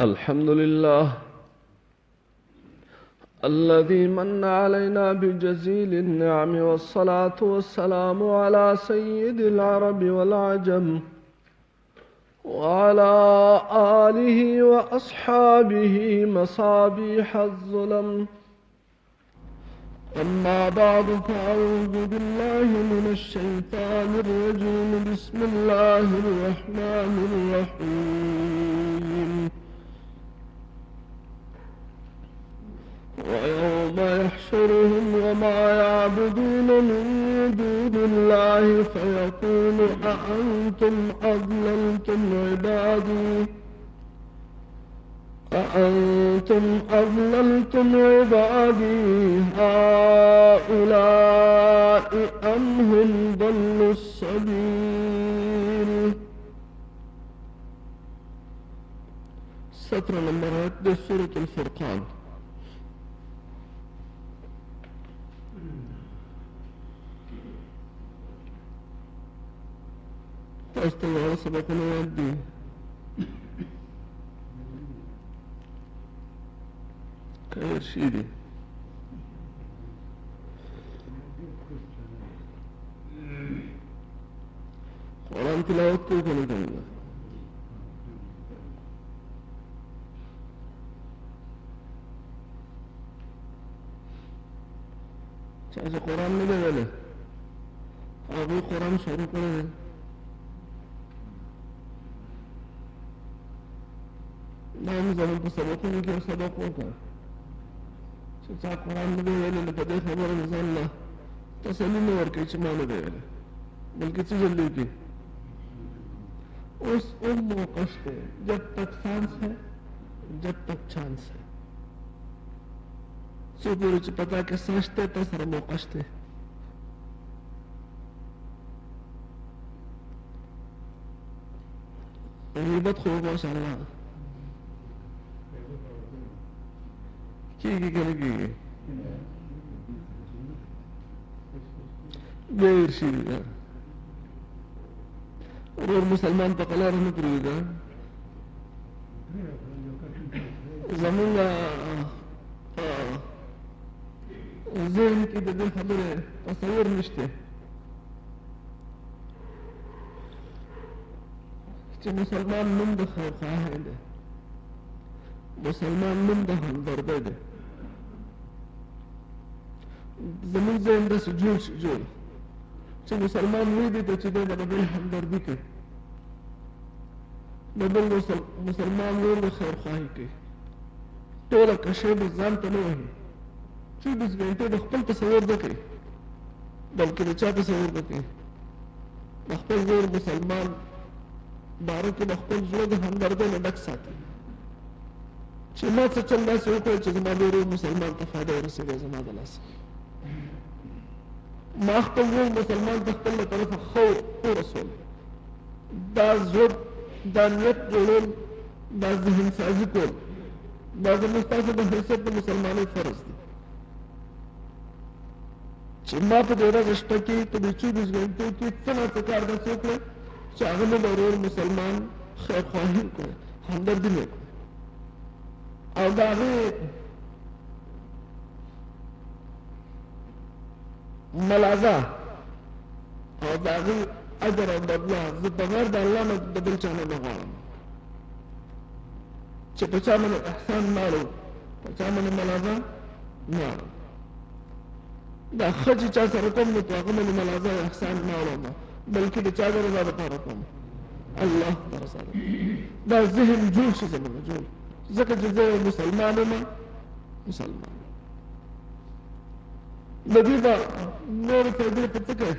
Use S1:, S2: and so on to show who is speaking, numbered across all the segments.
S1: الحمد لله الذي من علينا بجزيل النعم، والصلاة والسلام على سيد العرب والعجم وعلى آله وأصحابه مصابيح الظلم. أما بعد، فأعوذ بالله من الشيطان الرجيم. بسم الله الرحمن الرحيم. ويوم يحشرهم وما يعبدون من دون الله فيقول أأنتم أضللتم عبادي هؤلاء أم هم ضلوا السبيل. سطر نمبر 1 سورة الفرقان. استمعوا سبقنا يدي خير شيدي قرآن تلاوت کو کرنے کریں گا. چاہے قرآن میں دے گئے ابھی قرآن شروع کریں. نام زمان په سبقونو کې سبق وکړ چې چا قرآن نه دی ویلی نو په دې خبره مې ځان له تسلي نه ورکوي چې ما نه دی ویلی، بلکې څه جلدی وکړي. اوس موقع شته جب تک سانس ہے جب تک چانس ہے. څو پورې چې پتا کې سانس شته تا سره موقع شته. غیبت خو ماشاءالله کیږي کنه کیږي ډېر شي ده. ورور مسلمان په قلار نه پرېږده. زمونږ ذهن کې د دې خبرې تصور نشته چې مسلمان نوم د خیرخواهۍ دی، مسلمان نوم د همدردۍ دی. زمونږ ذهن داسې جوړ شي چې مسلمان وایي دی ته چې دی به د بل همدردي کوي، د بل مسلمان ورور د خیرخواهي کوي. ټوله کشۍ به ځان ته نه وهي، 24 ګنټې د خپل تصور نه کوي بلکې د چا تصور نه کوي؟ د خپل ورور مسلمان باره کې د خپل زړه د همدردۍ نه ډک ساتي چې ما څه چل داسې وکړی چې زما د ورور مسلمان ته فایده ورسېږي زما د لاسه. ما خپل ورور مسلمان ته خپل له طرفه ښه ورسول. دا زړه دا نیت جوړول، دا ذهن سازي کول، دا زموږ ستاسو د حیثیت د مسلمانۍ فرض دی چې ما په دې ورځ شپه کې په دې 24 ګنټو کې څه نه څه کار داسې وکړی چې هغه مې د ورور مسلمان خیرخواهي وکړه، همدردي مې وکړه او د هغې ملازه او د هغې اجر او بدله زه بغیر د الله نه د بل چا نه نه غواړم چې په چا باندې احسان نه اړوم، په چا باندې ملازه نه اړوم. دا ښه چې چا سره کوم نو په هغه باندې ملازه او احسان نه اړوم بلکې د چا د رضا دپاره کوم، الله د رضا دپاره. دا ذهن جوړ شي زموږ جوړ، ځکه چې زه یو مسلمان یم. مسلمان د دې به نورې فایدې په څه کوي؟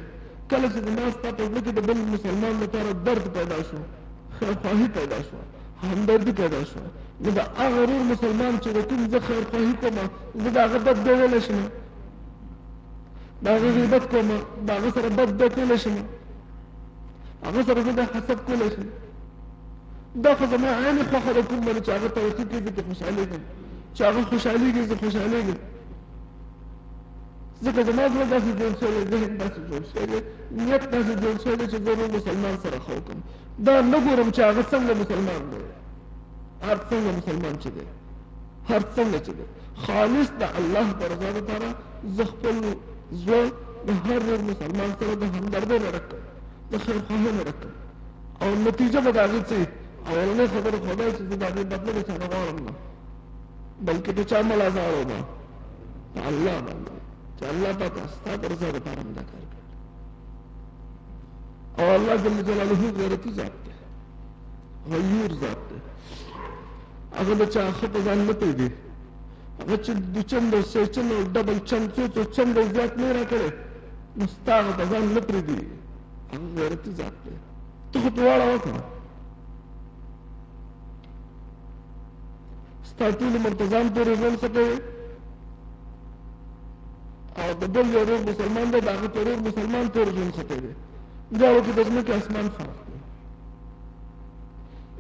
S1: کله چې زما ستا په زړه کې د بل مسلمان لپاره درد پیدا شو، خیرخواهي پیدا شوه، همدردي پیدا شوه، نو د هغه ورور مسلمان چې د کوم زه خیرخواهي کومه، زه د هغه بد بیا ویلی شم، د هغه غیبت کومه، د هغه سره بد بیا کولی شم، هغه سره زه د حسد کولی شم. دا خو زما عیني خوښه ده کوم باندې چې هغه توقع کوي زه پرې خوشحالېږم، چې هغه خوشحالېږي زه خوشحالېږم. ځکه زما زړه داسې جوړ شوی، ذهن داسې جوړ شوی، نیت داسې جوړ شوی چې زه نور مسلمان سره ښه وکړم. دا نه ګورم چې هغه څنګه مسلمان دی، هر څنګه مسلمان چې دی، هر څنګه چې دی خالص د الله د رضا لپاره زه خپل زړه د هر یو مسلمان سره د همدردۍ نه ډک کړم، د خیرخواهۍ نه ډک کړم، او نتیجه به د هغې څه وي؟ اولنۍ خبره خو دا چې زه د هغې بدله د چا نه غواړم نه، بلکې د چا ملا زاړم نه، د الله باندې چې الله پاکه ستا د رضا لپاره مې دا کار کړی. او الله جل جلاله غیرتي ذات دی، غیور ذات دی. هغه د چا ښه په ځان نه پرېږدي، هغه چې دوچند او سېچند او ډبل چند څو چند او زیات نه را کړی نو ستا هغه په ځان نه پرېږدي، هغه غیرتي ذات دی. ته خو دواړه وکړه، ستا ټول عمر په ځان پورې ژوند ښه کوې او د بل یو ورور مسلمان دی د هغه په ورور مسلمان پورې ژوند ښه کوې. دواړو کې د ځمکې اسمان فرق دی.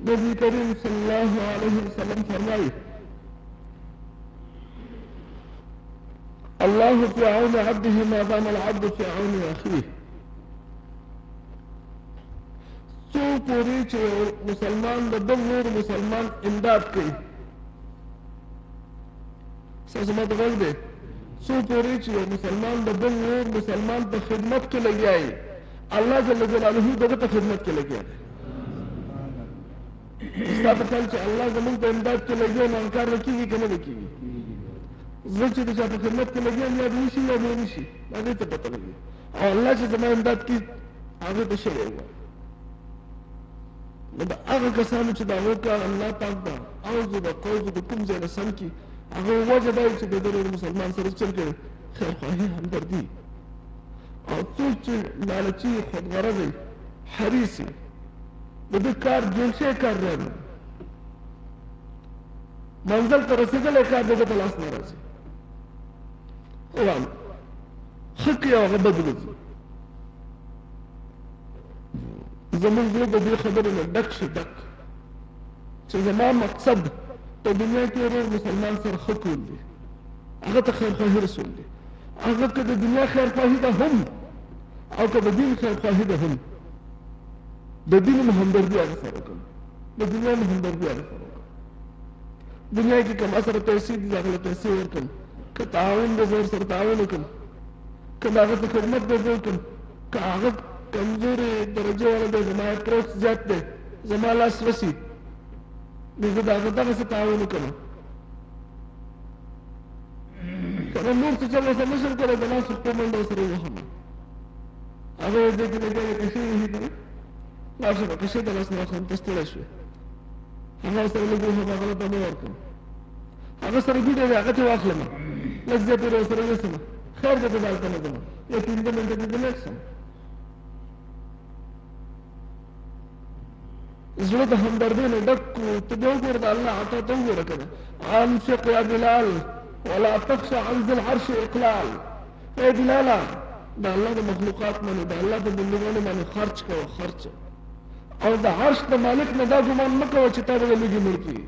S1: نبی کریم صلی الله علیه وسلم فرمایي الله فی عون عبده ما دام العبد فی عون اخیه. څو پورې چې مسلمان د بل نور مسلمان امداد کوي، ستاسو ما ته غږ دی، څو پورې چې یو مسلمان د بل نور مسلمان په خدمت کې لګیا وي، الله جل جلاله دغه په خدمت کې لګیا دی. ستا په خیال چې الله زمونږ په امداد کې لګیا نو انکار نه کېږي که نه به کېږي؟ زه چې د چا په خدمت کې لګیا یم یا به وشي یا به ونه شي، د هغې ته پته لګي. او الله چې زما امداد کړي هغې ته شوی وه. نو د هغه کسانو چې د هغو کار الله پاک د عوض د قوض د کوم ځای نه سم کړي، هغه وجه دا وي چې د بل مسلمان سره چل کوي خیرخواهي، همدردي. او څوک چې لالچي، خودغرض، حریص وي، د ده کار جوړ شوی کار دی، منزل ته رسېدلی کار د ده په لاس نه راځي. قرآن ښه کوي او هغه بد وځي. زمونږ زړه د دې خبرې نه ډک شي، ډک چې زما مقصد په دنیا کې ورور مسلمان سره ښه کول دي، هغه ته خیرخواهي رسول دي. هغه که د دنیا خیرخواهي ده هم او که د دین خیرخواهي ده هم، د دین مو همدردي هغه سره وکړم، د دنیا مو همدردي هغه سره وکړم. دنیا کې که ما سره پیسې دي د هغه له پیسې ورکړم، که تعاون دی زه ورسره تعاون وکړم، که د هغه څه خدمت دی زه وکړم، که هغه کمزورې درجې والا دی، زما اپروچ زیات دی، زما لاس رسي نو زه د هغه دغسې تعاون وکړم. که نه نور څه چل ورسره نه شم کولی، د لاس په منډه ورسره ووهم، هغه یې دې کې لګیا دی کشې وهي که نه، لاړ شه به کشې د لاس نه واخلم، ته ستړی شوې، هغه ورسره لږ وهم، هغه له دمه ورکړم، هغه سره ګوډی دی هغه ترې واخلم، لږ زیات یې ورسره یوسم، خیر دی ته دلته نه ځم، یو 15 منټه دې لږ شم. زړه د همدردۍ نه ډک کړو. ته بیا وګوره د الله عطا ته وګوره که نه، انفق یا بلال ولا تخش عن ذي العرش اقلال. ای بلاله د الله د مخلوقات باندې، د الله د بندګانو باندې خرچ کوه، خرچ. او د عرش د مالک نه دا ګمان مه کوه چې تا به د لږې مړ کړي.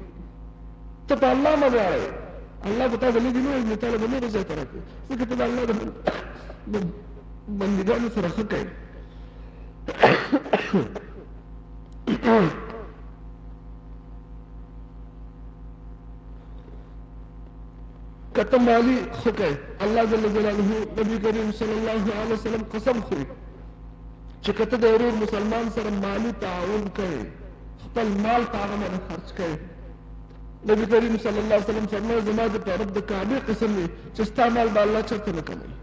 S1: ته په الله مه ویاړئ، الله به تا د لږې نه وژني، تا له به نورو ځای ته راکړي، ځکه ته د الله د بندګانو سره ښه کوې. که ته مالي ښه کوې، الله جل جلاله نبي کریم صلی الله علیه وسلم قسم خوري چې که ته د ورور مسلمان سره مالي تعاون کوې، خپل مال په هغه باندې خرچ کوې، نبي کریم صلی الله علیه وسلم فرمایي زما د رب د کعبې قسم دی چې ستا مال به الله چېرته نه کموي.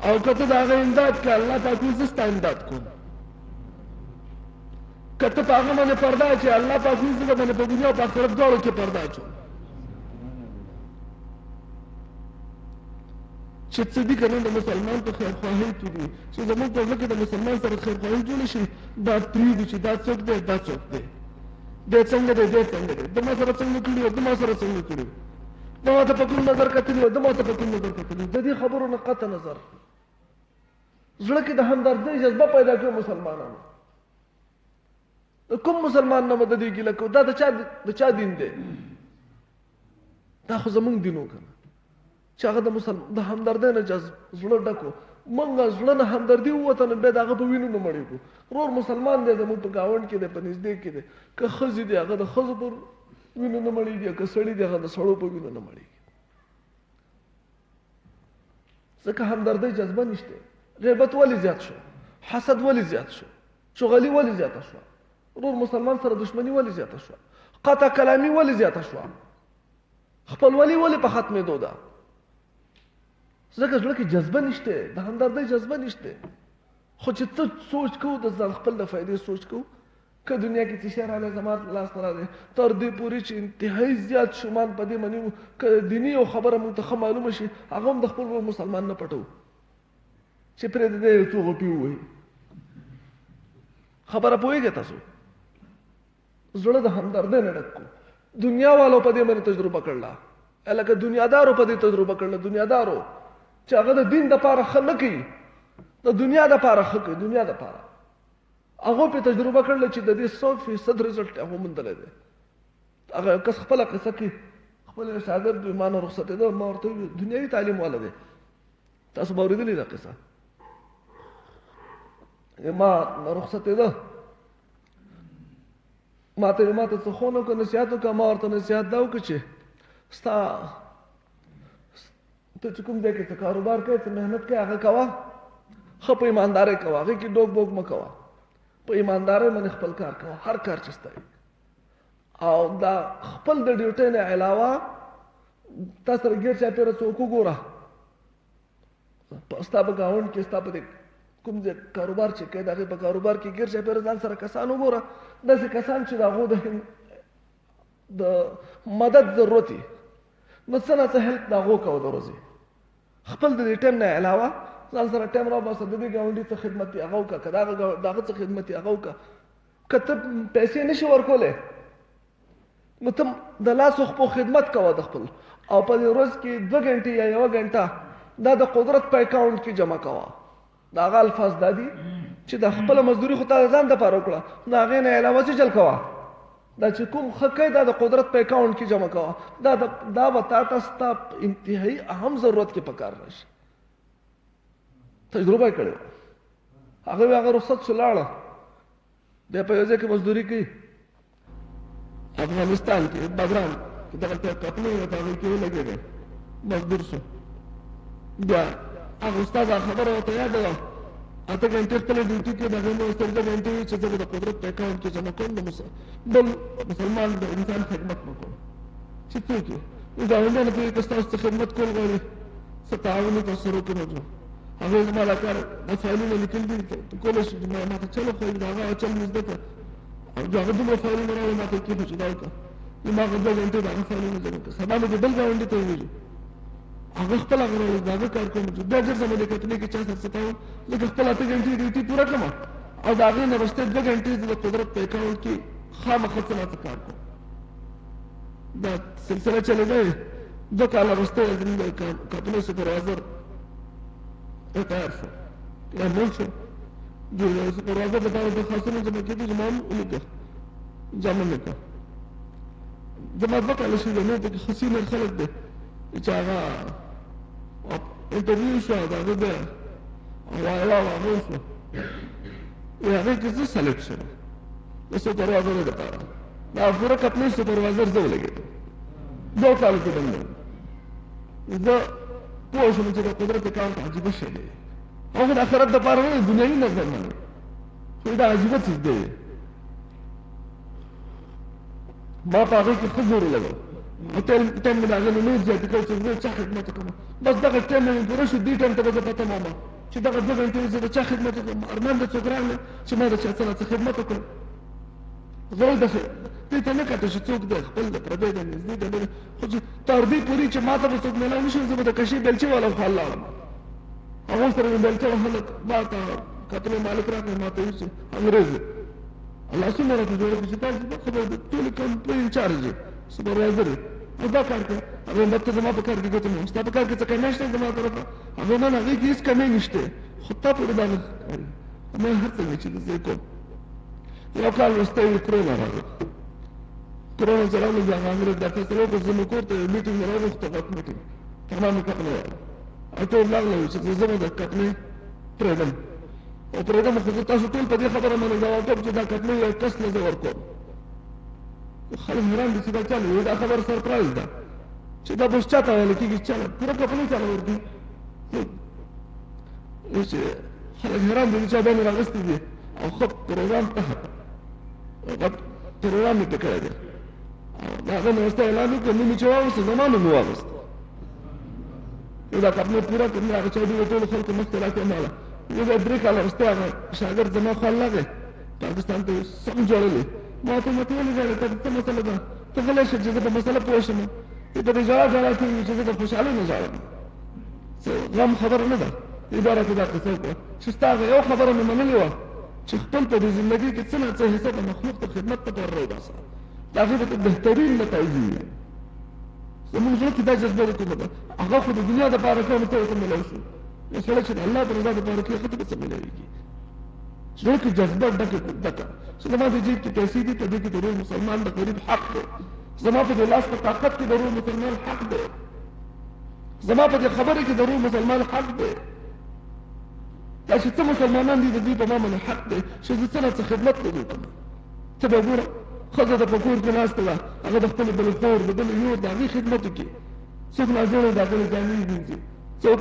S1: او که ته د هغه امداد کوې، الله پاک وایي زه ستا امداد کوم. که ته په هغه باندې پرده اچوې، الله پاک وایي زه د باندې په دنیا او په آخرت دواړو کې پرده اچوم. چې څه دي که نه د مسلمان په خیرخواهۍ کې دي، چې زموږ په زړه کې د مسلمان سره خیرخواهي جوړه شي، دا پرېږدي چې دا څوک دی، دا څوک دی، دی څنګه دی، دی څنګه دی، ده ما سره څنګه کړي وو، ده ما سره څنګه کړي وو، ده ما ته په کوم نظر کتلي وو، ده ما ته په کوم نظر کتلي وو. د دې خبرو نه قطع نظر زړه کې د همدردۍ جذبه پیدا کړو مسلمانانو. د کوم مسلمان نه به د دې ګیله کوو، دا د چا دین دی؟ دا خو زمونږ دین و که نه. چې هغه د همدردۍ نه زړه ډک و. موږ زړه نه همدردي ووته نو بیا د هغه په وینو نه مړ کړو. ورور مسلمان دی زموږ په ګاونډ کې دی په نږدې کې دی که ښځې دي هغه د ښځو په وینو نه مړېږي که سړي دي هغه د سړو په وینو نه مړېږي. ځکه همدردۍ جذبه نشته. غیبت ولې زیات شو؟ حسد ولې زیات شو؟ چغلي ولې زیاته شوه؟ ورور مسلمان سره دشمني ولې زیاته شوه؟ قطع کلامي ولې زیاته شوه؟ خپلولي ولې په ختمېدو ده؟ ځکه زړه کې جذبه نشته، د همدردۍ جذبه نشته. خو چې ته سوچ کوو د ځان خپل د فایدې سوچ کوو که دنیا کې څه شی راغلی زما لاس نه راځي تر دې پورې چې انتهایي زیات شومان په دې مني که دیني یو خبره موږ ته ښه معلومه شي هغه هم د خپل ورور مسلمان نه پټوو چې پرېږده دی یو څو غوپې ووایي. خبره پوهېږئ تاسو؟ زړه د همدردۍ نه ډک کړو. دنیا والو په دې باندې تجربه کړله، لکه دنیادارو په دې تجربه کړله. دنیادارو چې هغه د دین دپاره ښه نه کوي، د دنیا دپاره ښه کوي، دنیا دپاره هغه په تجربه کړله چې د دې 100% رزلټ هغه موندلی دی. هغه کس خپله قصه کوي، خپل شاګرد وي ما نه رخصتېده، ما ورته وویل دنیوي تعلیم والا دی، تاسو به اورېدلې ده قصه. ما رخصتېده، ما ته څه ښوونه وکړه، نصیحت وکړه. ما ورته نصیحت دا وکړه چې ستا ته چې کوم ځای کې څه کاروبار کوې، څه محنت کوې، هغه کوه، ښه په ایماندارۍ کوه، هغې کې ډوک بوک مه کوه، په ایماندارۍ باندې خپل کار کوه، هر کار چې ستا او دا خپل د ډیوټۍ نه علاوه تا سره ګیر چاپېره څوک وګوره، ستا په ګاونډ کې ستا په دې کوم ځای کاروبار چې کوې د هغې په کاروبار کې ګیر چاپېره ځان سره کسان وګوره، داسې کسان چې د هغو د مدد ضرورت وي نو څه نه څه هیلپ د هغو کوه د ورځې. خپل د دې ټایم نه علاوه ځان سره ټایم راباسه، د دې ګاونډي څه خدمت وي هغه وکړه، که د هغه څه خدمت وي هغه وکړه. که ته پیسې نه شي ورکولی نو ته د لاس خپو خدمت کوه د خپل، او په دې ورځ کې 2 غنټې یا 1 غنټه دا د قدرت په اکاونټ کې جمع کوه. د هغه الفاظ دا دي چې د خپله مزدوري خو تا د ځان دپاره وکړه، نو هغې نه علاوه څه چل کوه، دا چې کوم ښه کوي دا د قدرت په اکاونټ کې جمع کوه. دا به تا ته ستا انتهایي اهم ضرورت کې په کار راشي. تجربه یې کړې وه. هغه رخصت شو لاړه، بیا په یو ځای کې مزدوري کوي افغانستان کې بګرام کې دغلته کپلې وه په هغې کې ولګېدی، مزدور شو. بیا هغه استاد خبره ورته یاده وه 8 غنټې خپله ډیوټي کې د هغې نه ورسته 2 غنټې وي چې زه به د قدرت په اکاونټ کې جمع کوم، بل مسلمان د انسان خدمت نه کوم چې څوک یې ګاونډیانو پوهېږي که ستاسو څه خدمت کول غواړي څه تعاون یې تاسو سره وکړو نو هغې زما دا کار د فایلونه لیکل دي کولی شي چې ما ته چل وښایي، د هغه چل مې زده کړه او هغه دومره فایلونه راوړي ما ته یې کېښه چې دا وکړه، نو ما هغه 2 غنټې د هغه فایلونه جمع کړه. سبا مې د بل ګاونډي ته وویلو هغه خپل هغه راوړي د هغه کار کوم چې بیا ژر زه مې د کتلې کې چا سره څه کوم، لکه خپل 8 غنټې ډیوټي پوره کړم او د هغې نه وروستۍ 2 غنټې زه د قدرت په اکاونټ کې خامخا څه نه څه کار کوم. دا سلسله چلېده 2 کاله وروسته زموږ د کمپنۍ سوپروایزر ریټایر شو، مړ شو. د سوپروایزر لپاره درخواستونه جمع کېدي چې ما هم ولیکه، جمع مې کړه. زما 2 کاله شوي دي، نور پکې ښه سینیر خلک دی چې هغه انټرویو شو، د هغه بیا وایوا هغه وشوه، هغې کې زه سلیکټ شوم د سوپروایزر لپاره. دا پوره کمپنۍ سوپروایزر زه ولګېدم 2 کالو کې بند وم. زه پوه شوم چې د قدرت اکاونټ عجیبه شی دی، هغه د آخرت دپاره نه دی، دنیوي نظر نه دی، خو دا عجیبه څیز دی. ما په هغې کې ښه زور ولګوه او ټایم مې د هغې نه نور زیاتې کړ چې زه چا خدمت وکړم. بس دغه ټایم مې پوره شو، دې ټایم ته به زه پته مومه چې دغه 2 غنټې زه د چا خدمت وکړم. ارمان د څوک راغلی چې ما د چا څه نه څه خدمت وکړم. زه داسې دې ته نه کته چې څوک دی، خپل د پردی دی، نږدې دی، لرې، خو چې تر دې پورې چې ما ته به څوک میلاو نه شي زه به د کشۍ بیلچې والا خوا لاړم. هغو سره مې بیلچه وهله، ما ته کتلې مالک راغی ما ته ویل چې انګرېز دی، لاسونه راته جوړه کړي چې تاسو خبر د ټولې کمپنۍ انچارج یې، سوپروایزر یې، او دا کار کوي. هغې مته زما په کار کې ګوته نه وم، ستا په کار کې څه کمی شته زما طرفه؟ هغې نه، هغې کې هېڅ کمی نشته، خو تا پورې دا ما هر څه وایي چې زه یې کوم. 1 کال وروسته یې کرونا راغله، کرونا چې راغله بیا هغه انګرېز دا فیصله وکړه زه مې کور ته یو میټینګ راوغوښته، غټ میټینګ تمامې کقنې والا او ټول راغلی چې زه به د کقنې پرېږدم او پرېږدم خو زه تاسو ټول په دې خبره باندې ځواب کوم چې دا کقنې یو کس نه زه ورکوم خلک حیران دي چې دا چا نه دا خبره سرپرایز ده چې دا به اوس چا ته ویل کېږي چا نه پوره کقنې چا نه ورکوي چې خلک حیران دي چې چا باندې راغستې دي او ښه پروګرام غټ پروګرام یې پرې کړی دی د هغه نه ورسته اعلان وکړ نوم یې چې واغوسته زما نوم یې واغوسته دا کپنې پوره کړ هغه چا دي د ټولو خلکو مخکې راکړې ماله یو بیا 3 کاله وروسته هغه شاګرد زما خال راغی پاکستان ته سم جوړلې ما ته مې ټولې ژړې ته څه مسله ده ته غلی شه چې زه په مسله پوه شم په دې ژړا کېږي چې زه د خوشحالۍ نه ژاړم غم خبره نه ده دا راته دا قصه وکړه چې ستا هغه یو خبره مې منلې وه چې خپل په دې زندګۍ کې څه نه څه حصه د مخلوق د خدمت لپاره راوباسه د هغې به بهترین نتایج وي زموږ زړه کې دا جذبه ده کومه ده هغه خو د دنیا دپاره کوم ته ورته میلاو شو یو سړی چې د الله د رضا دپاره کوي هغه ته به څه میلاوېږي زړه کې جذبه ډکه چې زما د جیب کې پیسې دي په دې کې د روح مسلمان د غریب حق دی زما په دې لاس په طاقت کې د روح مسلمان حق دی زما په دې خبره کې د روح مسلمان حق دی دا چې څه مسلمانان دي د دوی په ما باندې حق دی چې زه څه نه څه خدمت له دوی کوم ته به ګوره ښځه د په کور کې ناسته ده هغه د خپلې بلې خور د بلې یور د هغې خدمت وکړي څوک ناجوړی د هغې جامې وینځي څوک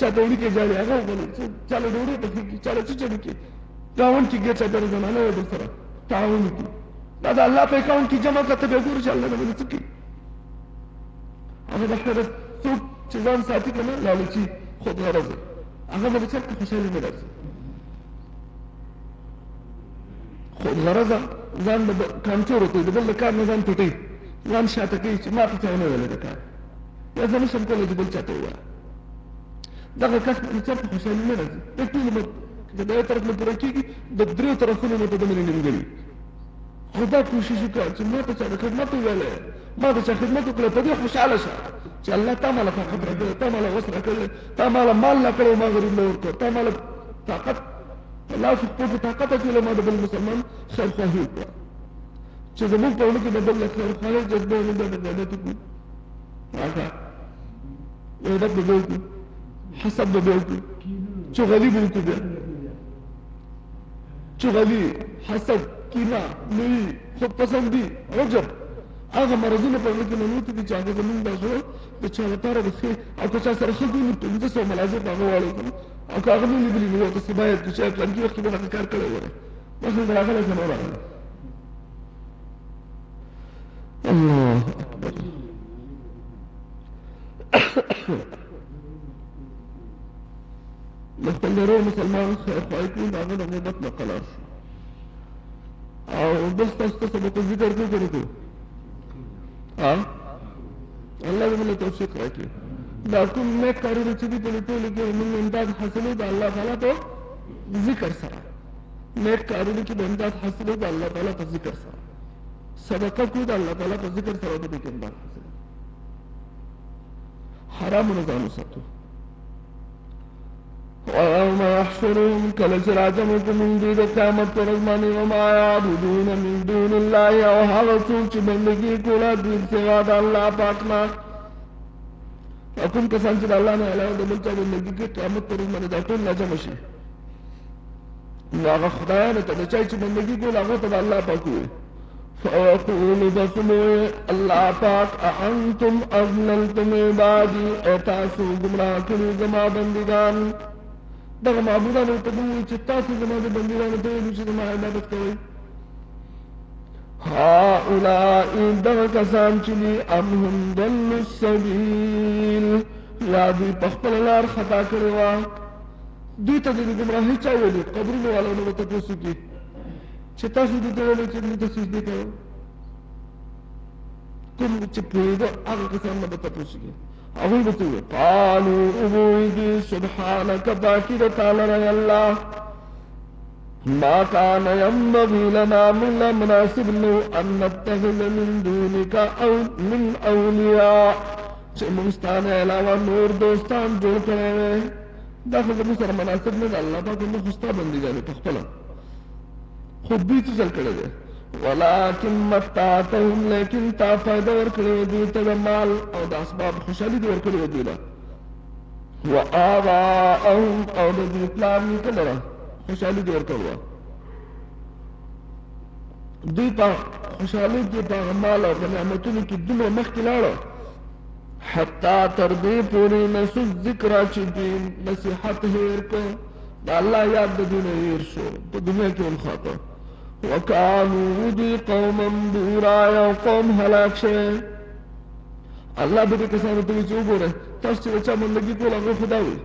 S1: چا ته وړي کې جاړي هغه وبلي څوک چا له ډوډۍ پخېږي چا له چچن وکړي ګاونډ کې ګیر چاپېره زنانه وي بل سره تعاون وکړي دا د الله په اکاونټ کې جمع کړه ته به ګورو چې الله به باندې څه کوي هغه د خپله څوک چې ځان ساتي که نه لالچي خودغرض هغه به د چېرته خوشحالي نه راځي خودغرضه ځان د کانټور کوي د بل د کار نه ځان پټوي ځان شاته کوي چې ما ته چا ونه ویلی د کار یا زه نشم کولی چې بل چا ته ووایم دغه کس باندې چېرته خوشحالي نه راځي د ټولو به چې د یو طرف نه پوره کېږي د 3 طرفونو نه په ده باندې نیمګړي خو دا کوشش وکړه چې ما ته چا د خدمت وویلی ما د چا خدمت وکړه په دې خوشحاله شه چې الله تا ماله طاقت راکړی تا ماله وس راکړی تا ماله مال راکړی ما غریب له ورکړ تا ماله طاقت په لاس خپل په طاقت اچولی ما د بل مسلمان خیرخواهي وکړه چې زموږ په ونه کې د بل له خیرخواهۍ جذبه موږ به د غیبت وکړو هغه غیبت به بیا وکړو حسد به بیا وکړو چغلي به وکړو بیا چغلي حسد کینه لویي خودپسندي عجب هغه مرضونه په ونه کې ننوتي دي چې هغه زموږ دا زړه د چا لپاره د ښې او که چا سره ښه ګوري 1500 ملازم به هغه واړی کړو او که هغه نه لیدلي نو ورته باید چې شاید پلانکي وخت کې به هغه کار کړی وری بس نه راغلی که نه راغلی الله اکبر د خپل ډېرو مسلمان خیرخواهي کوي د هغه د غیبت نه قلار شو او بل ستاسو ته سبق ذکر کوو که نه کوو الله دې موږ توفیق راکړي دا کوم نیک کارونه چې دي په دې ټولو کې موږ امداد حاصلوو د الله تعالی په ذکر سره نیک کارونه کې د امداد حاصلوو د الله تعالی په ذکر سره صدقه کوو د الله تعالی په ذکر سره په دې کې امداد حاصلوو حرامو نه ځان وساتو ويوم يحشرهم کله چې راجمع کړو موږ دوی د قیامت په ورځ باندې وما یعبدون من دون الله او هغه څوک چې بندګي کوله دوی سوا د الله پاک نه او کوم کسان چې د الله نه علاوه د بل چا بندګي کوي قیامت په ورځ باندې دا ټول راجمع شي نو هغه خدایانو ته د چا چې بندګي کوله هغو ته به الله پاک ووایي فيقول بسمه الله پاک اانتم اضللتم عبادي او تاسو گمراه کړي زما بندګان دغه معبودانو ته ووایي چې تاسو زما د بندګانو ته ویلي چې زما عبادت کوئ هؤلاء دغه کسان چې دي ام هم ضلوا السبیل یا دوی په خپله لار خطا کړې وه دوی ته د ګمراهۍ چا ویلي قبرونو والا نه به تپوس وکړي چې تاسو دې ته ویلئ چې موږ ته سجدې کوو کوم چې پوهېده هغه کسان نه به تپوس وکړي هغوی به څه وویل قالو اوبویږي سبحانک پاکي د تا لره الله ما كان ينبغي لنا من مناسب نو ان نتخذ من دونك او من اولياء چې موږ ستا نه علاوه نور دوستان جوړ کړی وی دا خو زموږ سره مناسب نه ده الله پاک موږ خو ستا بندګان یو په خپله خو دوی څه چل کړی دی ولكن متعتهم لیکن تا فائدہ ورکړی دوی ته د مال او د اسباب خوشحالي دې ورکړې دوی له وآباءهم او د دوی پلار نیکه لره خوشحالي دې ورکړې وه دوی په خوشحالۍ کې په هغه مال او په نعمتونو کې دومره مخکې لاړه حتی تر دې پورې نسو ذکره چې دوی نصیحت هېر کړ د الله یاد د دوی نه هېر شو په دنیا کې هم خاطر وکانو دوی قوما بورا یو قوم هلاک شوی الله به دې کسانو ته وایي چې وګورئ تاسو چې د چا بندګي کول هغه خو دا وایي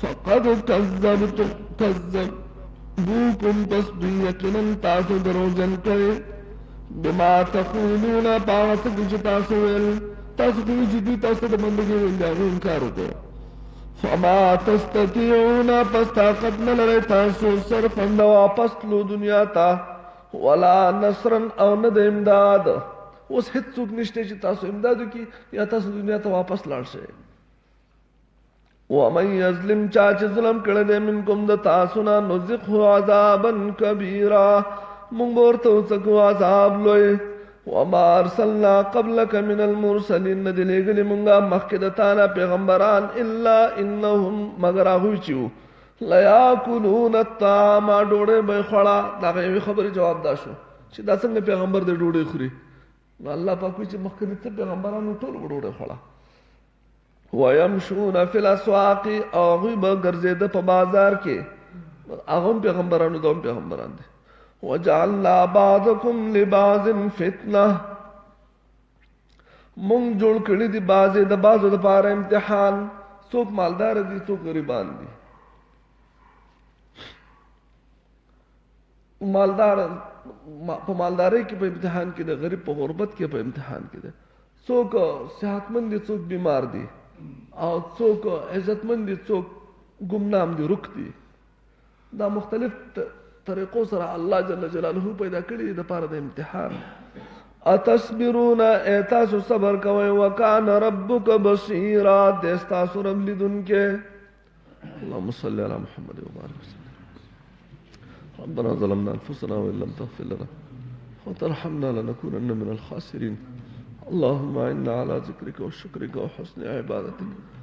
S1: فقد کذبوکم پس دوی یقینا تاسو دروغجن کړئ بما تقولون په هغه څه کې چې تاسو ویل تاسو کوئ چې دوی تاسو ته د بندګۍ ویل د هغې انکار وکړ فما تستطيعون پس طاقت نه لرئ تاسو صرفا د واپس تلو دنیا ته ولا نصرا او نه د امداد اوس هیڅوک نشته چې تاسو امداد وکړي یا تاسو دنیا ته واپس لاړ شئ ومن یظلم چا چې ظلم کړی دی منکم د تاسو نه نذقه عذابا کبیرا موږ به ورته وڅکو عذاب لوی وما ارسلنا قبلك من المرسلین نه دي لېږلي مونږه مخکې د تا نه پیغمبران الا انهم مگر هغوی چې وو لیاکلون الطعام ډوډۍ به یې خوړه د هغه یوې خبرې جواب دا شو چې دا څنګه پیغمبر د ډوډۍ خوري نو الله پاک وایي چې مخکې څه پیغمبرانو ټول به ډوډۍ خوړه ويمشون فی الاسواق او هغوی به ګرځېده په بازار کې هغه هم پیغمبرانو دا هم پیغمبران دي وجعلنا بعضکم لبعض فتنه مونږ جوړ کړي دي بعضې د بعضو دپاره امتحان څوک مالدار دي څوک غریبان دي مالدار په مالدارۍ کې په امتحان کې دی غریب په غربت کې په امتحان کې دی څوک صحتمند دي څوک بیمار دي او څوک عزتمند دي څوک ګمنام دي رک دي دا مختلف طریقو سره الله جل جلاله پیدا کړي د پاره د امتحان اتصبرون تاسو صبر کوئ وکان ربک بصیرا تاسو رب لیدونکي اللهم صل علی محمد وبارک وسلم ربنا ظلمنا انفسنا وان لم تغفر لنا وترحمنا لنكونن من الخاسرين اللهم انا على ذكرك وشكرك وحسن عبادتك